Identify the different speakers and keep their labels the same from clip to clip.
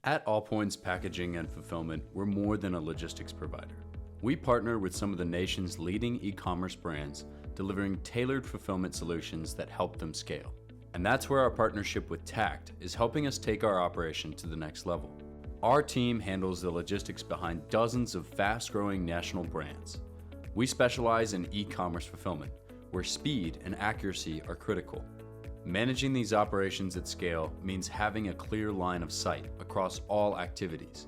Speaker 1: At Allpoints Packaging and Fulfillment, we're more than a logistics provider. We partner with some of the nation's leading e-commerce brands, delivering tailored fulfillment solutions that help them scale. And that's where our partnership with Takt is helping us take our operation to the next level. Our team handles the logistics behind dozens of fast-growing national brands. We specialize in e-commerce fulfillment, where speed and accuracy are critical. Managing these operations at scale means having a clear line of sight across all activities,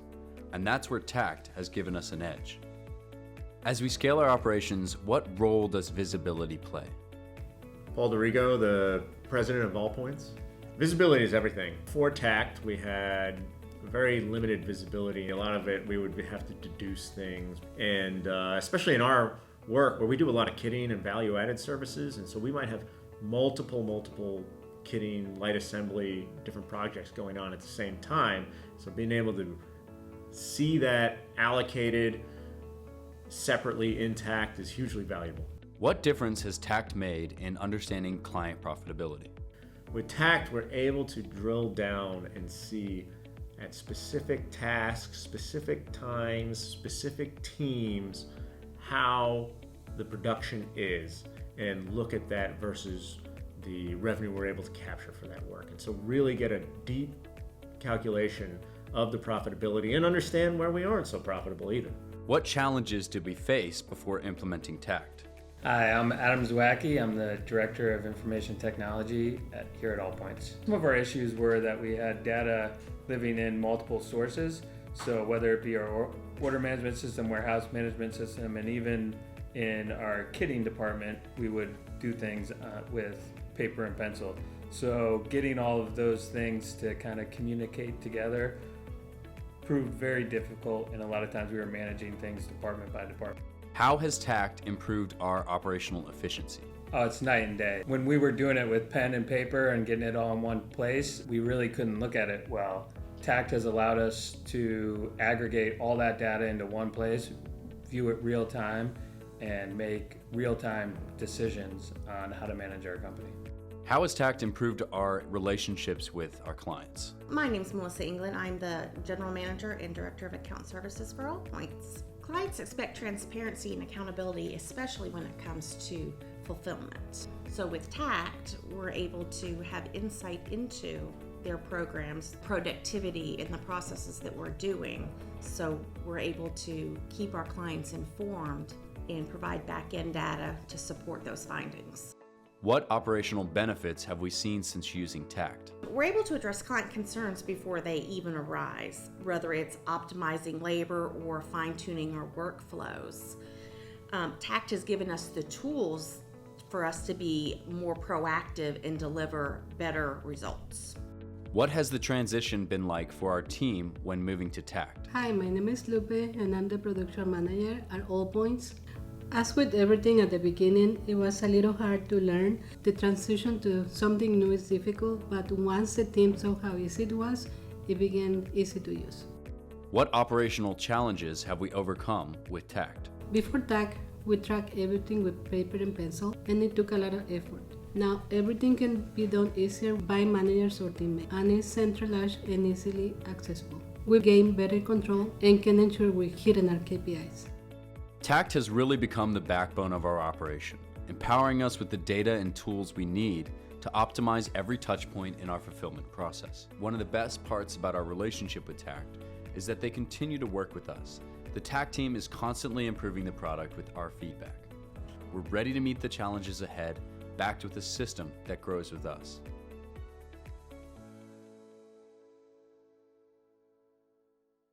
Speaker 1: and that's where Takt has given us an edge. As we scale our operations, what role does visibility play?
Speaker 2: Paul DeRigo, the president of Allpoints. Visibility is everything. For Takt, we had very limited visibility. A lot of it, we would have to deduce things, and especially in our work where we do a lot of kitting and value-added services, and so we might have multiple kitting, light assembly, different projects going on at the same time. So being able to see that allocated separately in Takt is hugely valuable.
Speaker 1: What difference has Takt made in understanding client profitability?
Speaker 2: With Takt, we're able to drill down and see at specific tasks, specific times, specific teams, how the production is, and look at that versus the revenue we're able to capture for that work. And so really get a deep calculation of the profitability and understand where we aren't so profitable either.
Speaker 1: What challenges did we face before implementing Takt?
Speaker 3: Hi, I'm Adam Zwacky. I'm the Director of Information Technology here at Allpoints. Some of our issues were that we had data living in multiple sources. So whether it be our order management system, warehouse management system, and even in our kitting department, we would do things with paper and pencil. So getting all of those things to kind of communicate together proved very difficult, and a lot of times we were managing things department by department.
Speaker 1: How has Takt improved our operational efficiency?
Speaker 3: Oh, it's night and day. When we were doing it with pen and paper and getting it all in one place, we really couldn't look at it well. Takt has allowed us to aggregate all that data into one place, view it real time, and make real-time decisions on how to manage our company.
Speaker 1: How has Takt improved our relationships with our clients?
Speaker 4: My name is Melissa England. I'm the General Manager and Director of Account Services for Allpoints. Clients expect transparency and accountability, especially when it comes to fulfillment. So with Takt, we're able to have insight into their programs, productivity, and the processes that we're doing. So we're able to keep our clients informed and provide back-end data to support those findings.
Speaker 1: What operational benefits have we seen since using Takt?
Speaker 4: We're able to address client concerns before they even arise, whether it's optimizing labor or fine-tuning our workflows. Takt has given us the tools for us to be more proactive and deliver better results.
Speaker 1: What has the transition been like for our team when moving to Takt?
Speaker 5: Hi, my name is Lupe and I'm the production manager at Allpoints. As with everything at the beginning, it was a little hard to learn. The transition to something new is difficult, but once the team saw how easy it was, it became easy to use.
Speaker 1: What operational challenges have we overcome with Takt?
Speaker 5: Before Takt, we tracked everything with paper and pencil, and it took a lot of effort. Now, everything can be done easier by managers or teammates, and is centralized and easily accessible. We gain better control and can ensure we're hitting our KPIs.
Speaker 1: Takt has really become the backbone of our operation, empowering us with the data and tools we need to optimize every touch point in our fulfillment process. One of the best parts about our relationship with Takt is that they continue to work with us. The Takt team is constantly improving the product with our feedback. We're ready to meet the challenges ahead, backed with a system that grows with us.